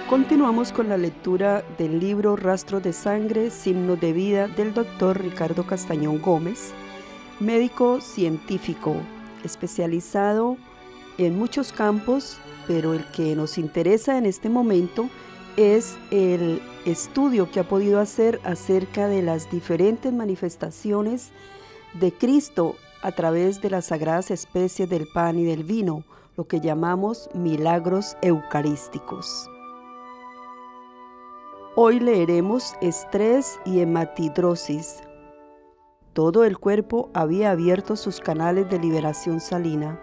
Continuamos con la lectura del libro Rastros de Sangre, Signos de Vida del doctor Ricardo Castañón Gómez, médico científico especializado en muchos campos, pero el que nos interesa en este momento es el estudio que ha podido hacer acerca de las diferentes manifestaciones de Cristo a través de las sagradas especies del pan y del vino, lo que llamamos milagros eucarísticos. Hoy leeremos estrés y hematidrosis. Todo el cuerpo había abierto sus canales de liberación salina.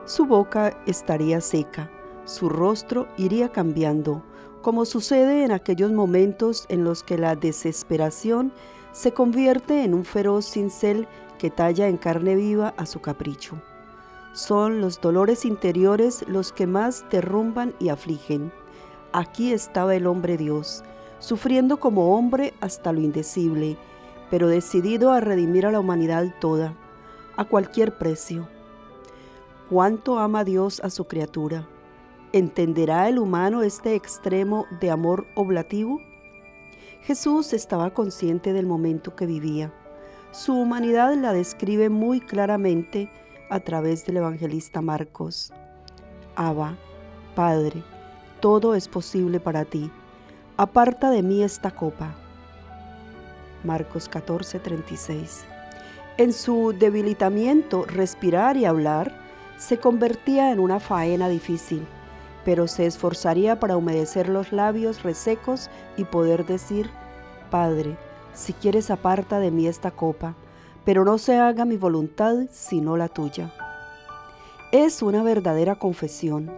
Su boca estaría seca, su rostro iría cambiando, como sucede en aquellos momentos en los que la desesperación se convierte en un feroz cincel que talla en carne viva a su capricho. Son los dolores interiores los que más derrumban y afligen. Aquí estaba el hombre Dios, sufriendo como hombre hasta lo indecible, pero decidido a redimir a la humanidad toda, a cualquier precio. ¿Cuánto ama Dios a su criatura? ¿Entenderá el humano este extremo de amor oblativo? Jesús estaba consciente del momento que vivía. Su humanidad la describe muy claramente a través del evangelista Marcos. Abba, Padre, todo es posible para ti. Aparta de mí esta copa. Marcos 14:36. En su debilitamiento, respirar y hablar se convertía en una faena difícil, pero se esforzaría para humedecer los labios resecos y poder decir: Padre, si quieres aparta de mí esta copa, pero no se haga mi voluntad sino la tuya. Es una verdadera confesión.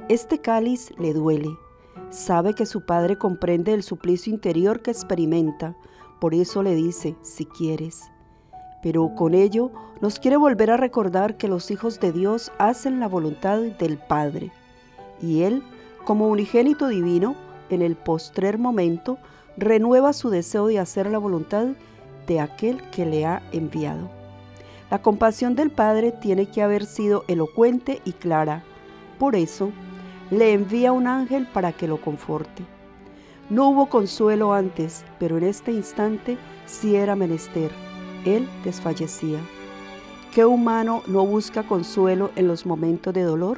Este cáliz le duele. Sabe que su padre comprende el suplicio interior que experimenta, por eso le dice, si quieres. Pero con ello nos quiere volver a recordar que los hijos de Dios hacen la voluntad del Padre. Y Él, como unigénito divino, en el postrer momento, renueva su deseo de hacer la voluntad de aquel que le ha enviado. La compasión del Padre tiene que haber sido elocuente y clara. Por eso, le envía un ángel para que lo conforte. No hubo consuelo antes, pero en este instante sí era menester. Él desfallecía. ¿Qué humano no busca consuelo en los momentos de dolor?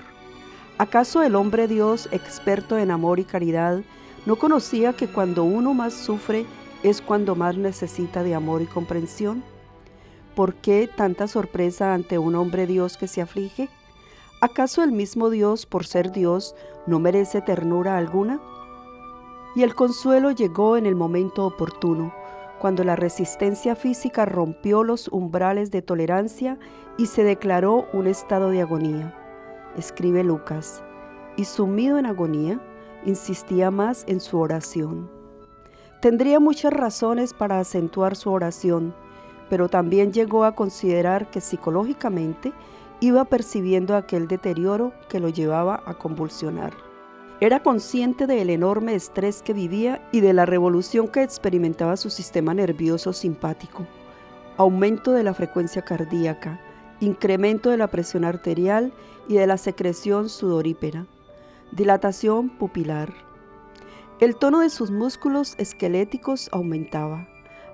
¿Acaso el hombre Dios, experto en amor y caridad, no conocía que cuando uno más sufre es cuando más necesita de amor y comprensión? ¿Por qué tanta sorpresa ante un hombre Dios que se aflige? ¿Acaso el mismo Dios, por ser Dios, no merece ternura alguna? Y el consuelo llegó en el momento oportuno, cuando la resistencia física rompió los umbrales de tolerancia y se declaró un estado de agonía. Escribe Lucas, y sumido en agonía, insistía más en su oración. Tendría muchas razones para acentuar su oración, pero también llegó a considerar que psicológicamente iba percibiendo aquel deterioro que lo llevaba a convulsionar. Era consciente del enorme estrés que vivía y de la revolución que experimentaba su sistema nervioso simpático. Aumento de la frecuencia cardíaca, incremento de la presión arterial y de la secreción sudorípera, dilatación pupilar. El tono de sus músculos esqueléticos aumentaba,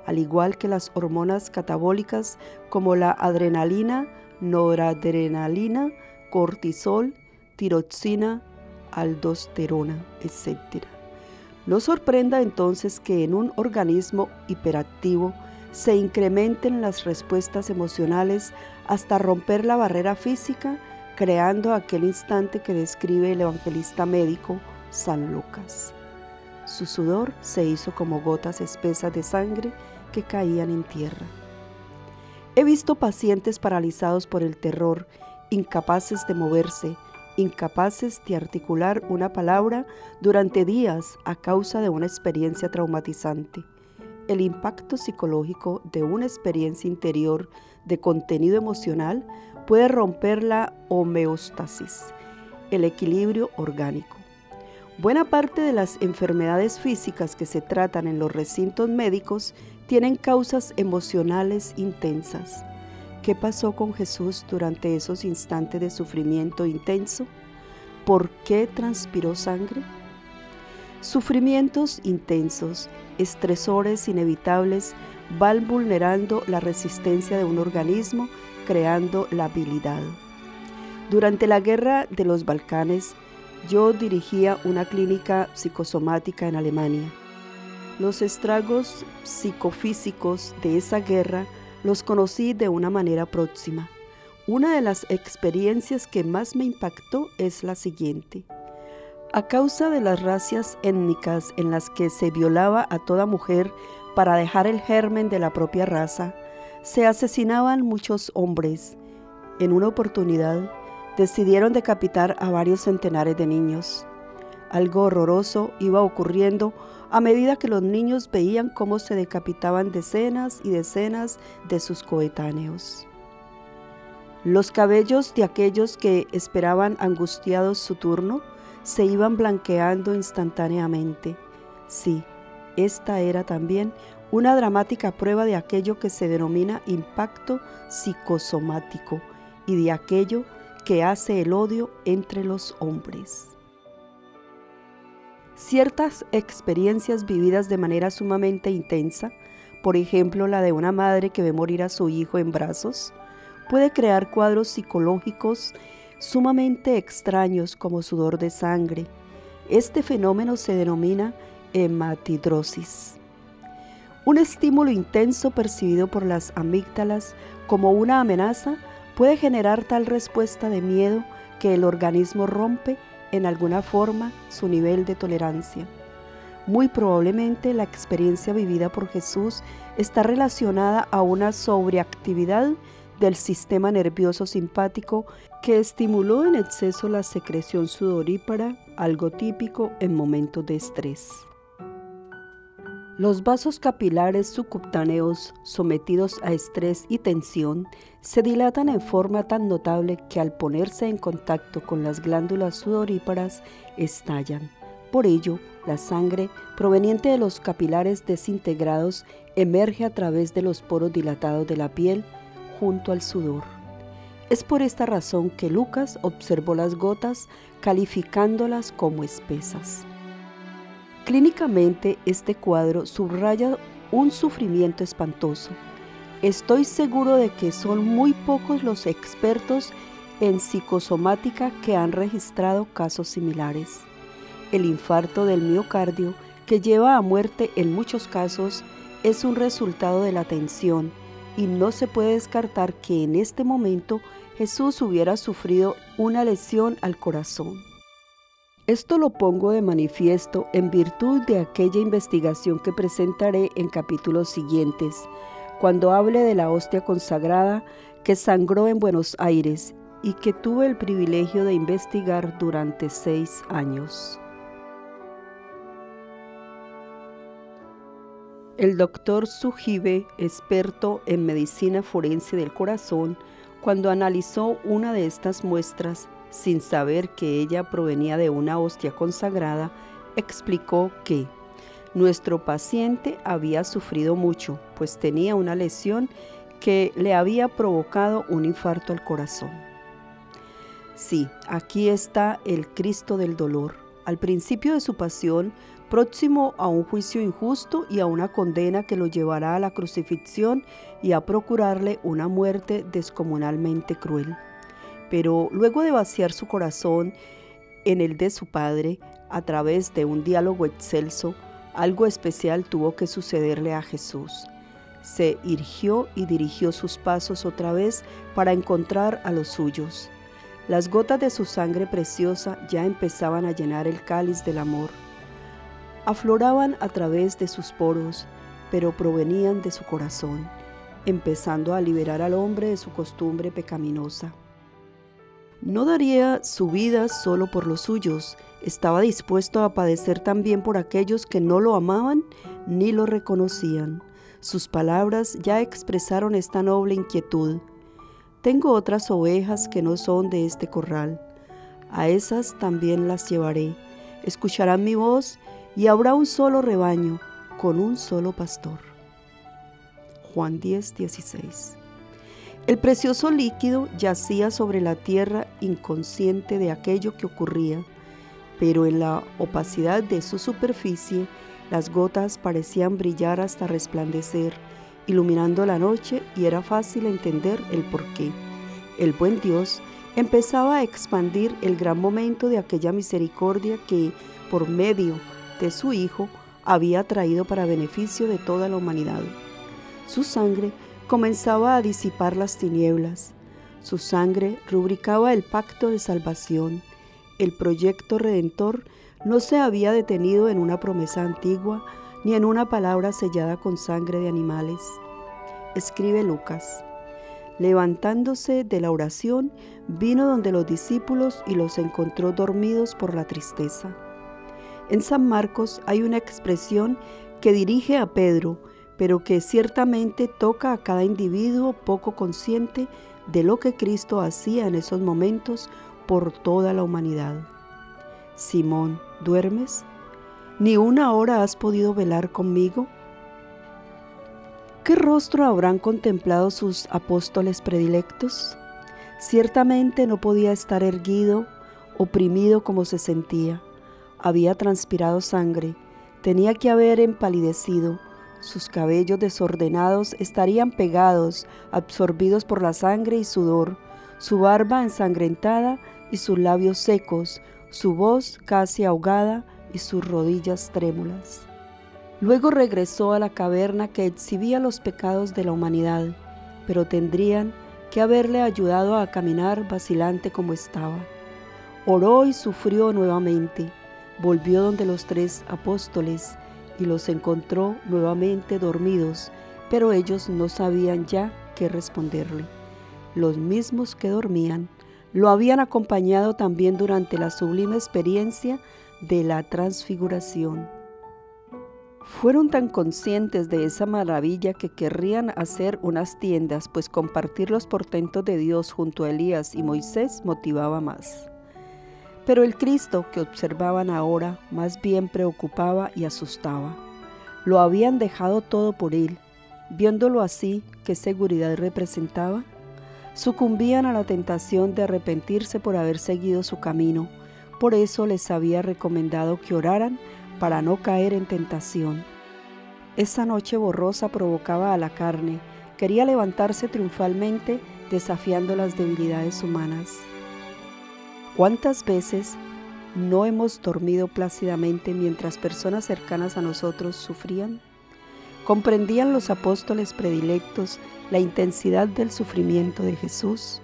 al igual que las hormonas catabólicas como la adrenalina, noradrenalina, cortisol, tiroxina, aldosterona, etc. No sorprenda entonces que en un organismo hiperactivo se incrementen las respuestas emocionales hasta romper la barrera física, creando aquel instante que describe el evangelista médico San Lucas. Su sudor se hizo como gotas espesas de sangre que caían en tierra. He visto pacientes paralizados por el terror, incapaces de moverse, incapaces de articular una palabra durante días a causa de una experiencia traumatizante. El impacto psicológico de una experiencia interior de contenido emocional puede romper la homeostasis, el equilibrio orgánico. Buena parte de las enfermedades físicas que se tratan en los recintos médicos tienen causas emocionales intensas. ¿Qué pasó con Jesús durante esos instantes de sufrimiento intenso? ¿Por qué transpiró sangre? Sufrimientos intensos, estresores inevitables van vulnerando la resistencia de un organismo, creando la habilidad. Durante la guerra de los Balcanes, yo dirigía una clínica psicosomática en Alemania. Los estragos psicofísicos de esa guerra los conocí de una manera próxima. Una de las experiencias que más me impactó es la siguiente. A causa de las racias étnicas en las que se violaba a toda mujer para dejar el germen de la propia raza, se asesinaban muchos hombres. En una oportunidad, decidieron decapitar a varios centenares de niños. Algo horroroso iba ocurriendo a medida que los niños veían cómo se decapitaban decenas y decenas de sus coetáneos. Los cabellos de aquellos que esperaban angustiados su turno se iban blanqueando instantáneamente. Sí, esta era también una dramática prueba de aquello que se denomina impacto psicosomático y de aquello que hace el odio entre los hombres. Ciertas experiencias vividas de manera sumamente intensa, por ejemplo la de una madre que ve morir a su hijo en brazos, puede crear cuadros psicológicos sumamente extraños como sudor de sangre. Este fenómeno se denomina hematidrosis. Un estímulo intenso percibido por las amígdalas como una amenaza puede generar tal respuesta de miedo que el organismo rompe en alguna forma su nivel de tolerancia. Muy probablemente la experiencia vivida por Jesús está relacionada a una sobreactividad del sistema nervioso simpático que estimuló en exceso la secreción sudorípara, algo típico en momentos de estrés. Los vasos capilares subcutáneos sometidos a estrés y tensión se dilatan en forma tan notable que al ponerse en contacto con las glándulas sudoríparas estallan. Por ello, la sangre proveniente de los capilares desintegrados emerge a través de los poros dilatados de la piel junto al sudor. Es por esta razón que Lucas observó las gotas calificándolas como espesas. Clínicamente, este cuadro subraya un sufrimiento espantoso. Estoy seguro de que son muy pocos los expertos en psicosomática que han registrado casos similares. El infarto del miocardio, que lleva a muerte en muchos casos, es un resultado de la tensión y no se puede descartar que en este momento Jesús hubiera sufrido una lesión al corazón. Esto lo pongo de manifiesto en virtud de aquella investigación que presentaré en capítulos siguientes, cuando hable de la hostia consagrada que sangró en Buenos Aires y que tuve el privilegio de investigar durante 6 años. El doctor Sujibe, experto en medicina forense del corazón, cuando analizó una de estas muestras, sin saber que ella provenía de una hostia consagrada, explicó que nuestro paciente había sufrido mucho, pues tenía una lesión que le había provocado un infarto al corazón. Sí, aquí está el Cristo del dolor. Al principio de su pasión, próximo a un juicio injusto y a una condena que lo llevará a la crucifixión y a procurarle una muerte descomunalmente cruel. Pero luego de vaciar su corazón en el de su Padre, a través de un diálogo excelso, algo especial tuvo que sucederle a Jesús. Se irguió y dirigió sus pasos otra vez para encontrar a los suyos. Las gotas de su sangre preciosa ya empezaban a llenar el cáliz del amor. Afloraban a través de sus poros, pero provenían de su corazón, empezando a liberar al hombre de su costumbre pecaminosa. No daría su vida solo por los suyos, estaba dispuesto a padecer también por aquellos que no lo amaban ni lo reconocían. Sus palabras ya expresaron esta noble inquietud. Tengo otras ovejas que no son de este corral. A esas también las llevaré. Escucharán mi voz y habrá un solo rebaño con un solo pastor. Juan 10:16. El precioso líquido yacía sobre la tierra inconsciente de aquello que ocurría. pero en la opacidad de su superficie, las gotas parecían brillar hasta resplandecer, iluminando la noche, y era fácil entender el porqué. El buen Dios empezaba a expandir el gran momento de aquella misericordia que, por medio de su Hijo, había traído para beneficio de toda la humanidad. Su sangre comenzaba a disipar las tinieblas. Su sangre rubricaba el pacto de salvación. El proyecto redentor no se había detenido en una promesa antigua, ni en una palabra sellada con sangre de animales. Escribe Lucas: levantándose de la oración, vino donde los discípulos y los encontró dormidos por la tristeza. En San Marcos hay una expresión que dirige a Pedro, pero que ciertamente toca a cada individuo poco consciente de lo que Cristo hacía en esos momentos por toda la humanidad. Simón, ¿duermes? ¿Ni una hora has podido velar conmigo? ¿Qué rostro habrán contemplado sus apóstoles predilectos? Ciertamente no podía estar erguido, oprimido como se sentía. Había transpirado sangre, tenía que haber empalidecido. Sus cabellos desordenados estarían pegados, absorbidos por la sangre y sudor, su barba ensangrentada y sus labios secos, su voz casi ahogada y sus rodillas trémulas. Luego regresó a la caverna que exhibía los pecados de la humanidad, pero tendrían que haberle ayudado a caminar vacilante como estaba. Oró y sufrió nuevamente. Volvió donde los 3 apóstoles y los encontró nuevamente dormidos, pero ellos no sabían ya qué responderle. Los mismos que dormían lo habían acompañado también durante la sublime experiencia de la transfiguración. Fueron tan conscientes de esa maravilla que querrían hacer unas tiendas, pues compartir los portentos de Dios junto a Elías y Moisés motivaba más. Pero el Cristo que observaban ahora más bien preocupaba y asustaba. Lo habían dejado todo por él. Viéndolo así, ¿qué seguridad representaba? Sucumbían a la tentación de arrepentirse por haber seguido su camino. Por eso les había recomendado que oraran para no caer en tentación. Esa noche borrosa provocaba a la carne. Quería levantarse triunfalmente, desafiando las debilidades humanas. ¿Cuántas veces no hemos dormido plácidamente mientras personas cercanas a nosotros sufrían? ¿Comprendían los apóstoles predilectos la intensidad del sufrimiento de Jesús?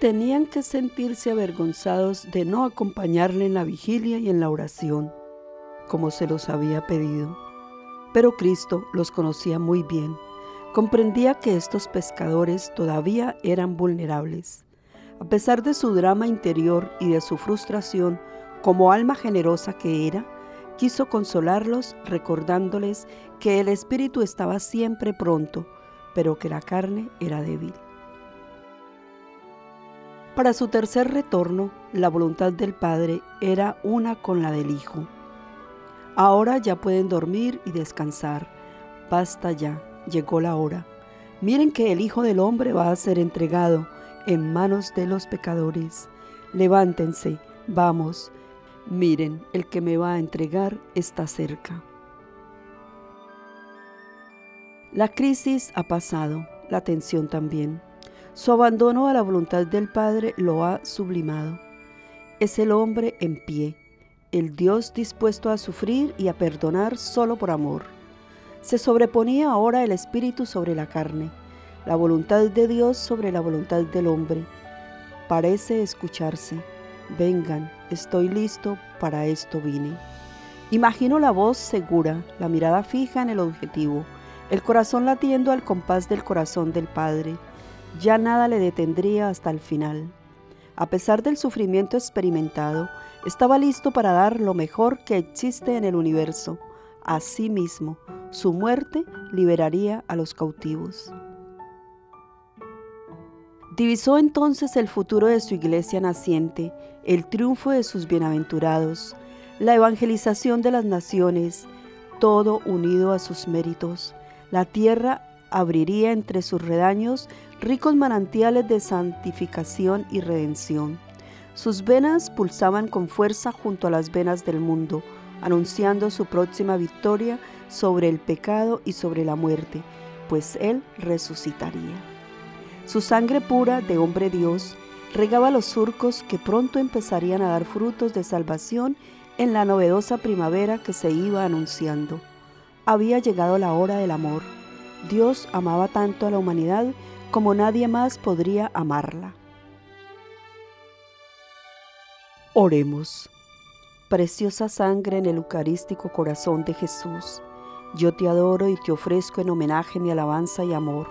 Tenían que sentirse avergonzados de no acompañarle en la vigilia y en la oración, como se los había pedido. Pero Cristo los conocía muy bien. Comprendía que estos pescadores todavía eran vulnerables. A pesar de su drama interior y de su frustración, como alma generosa que era, quiso consolarlos recordándoles que el espíritu estaba siempre pronto, pero que la carne era débil. Para su tercer retorno, la voluntad del Padre era una con la del Hijo. Ahora ya pueden dormir y descansar. Basta ya, llegó la hora. Miren que el Hijo del Hombre va a ser entregado en manos de los pecadores. Levántense, vamos. Miren, el que me va a entregar está cerca. La crisis ha pasado, la tensión también. Su abandono a la voluntad del Padre lo ha sublimado. Es el hombre en pie, el Dios dispuesto a sufrir y a perdonar solo por amor. Se sobreponía ahora el espíritu sobre la carne, la voluntad de Dios sobre la voluntad del hombre. Parece escucharse: vengan, estoy listo, para esto vine. Imagino la voz segura, la mirada fija en el objetivo, el corazón latiendo al compás del corazón del Padre. Ya nada le detendría hasta el final. A pesar del sufrimiento experimentado, estaba listo para dar lo mejor que existe en el universo. Asimismo, su muerte liberaría a los cautivos. Divisó entonces el futuro de su iglesia naciente, el triunfo de sus bienaventurados, la evangelización de las naciones, todo unido a sus méritos. La tierra abriría entre sus redaños ricos manantiales de santificación y redención. Sus venas pulsaban con fuerza junto a las venas del mundo, anunciando su próxima victoria sobre el pecado y sobre la muerte, pues Él resucitaría. Su sangre pura de hombre Dios regaba los surcos que pronto empezarían a dar frutos de salvación en la novedosa primavera que se iba anunciando. Había llegado la hora del amor. Dios amaba tanto a la humanidad como nadie más podría amarla. Oremos. Preciosa sangre en el eucarístico corazón de Jesús, yo te adoro y te ofrezco en homenaje mi alabanza y amor.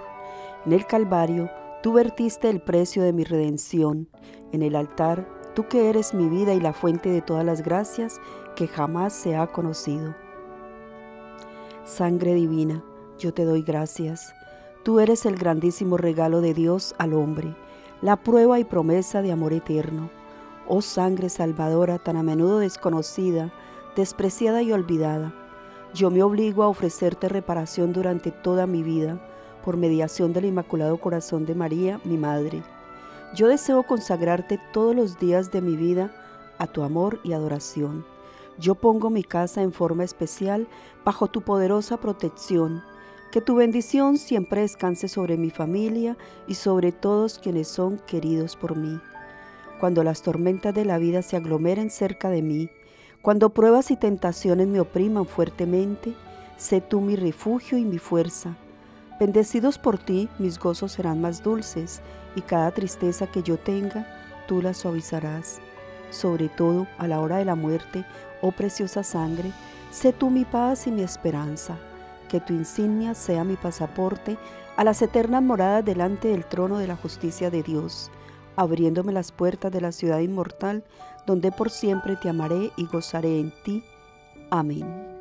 En el Calvario, tú vertiste el precio de mi redención. En el altar, tú que eres mi vida y la fuente de todas las gracias que jamás se ha conocido. Sangre divina, yo te doy gracias. Tú eres el grandísimo regalo de Dios al hombre, la prueba y promesa de amor eterno. Oh sangre salvadora tan a menudo desconocida, despreciada y olvidada, yo me obligo a ofrecerte reparación durante toda mi vida, por mediación del Inmaculado Corazón de María, mi Madre. Yo deseo consagrarte todos los días de mi vida a tu amor y adoración. Yo pongo mi casa en forma especial bajo tu poderosa protección. Que tu bendición siempre descanse sobre mi familia y sobre todos quienes son queridos por mí. Cuando las tormentas de la vida se aglomeren cerca de mí, cuando pruebas y tentaciones me opriman fuertemente, sé tú mi refugio y mi fuerza. Bendecidos por ti, mis gozos serán más dulces, y cada tristeza que yo tenga, tú la suavizarás. Sobre todo, a la hora de la muerte, oh preciosa sangre, sé tú mi paz y mi esperanza. Que tu insignia sea mi pasaporte a las eternas moradas delante del trono de la justicia de Dios, abriéndome las puertas de la ciudad inmortal, donde por siempre te amaré y gozaré en ti. Amén.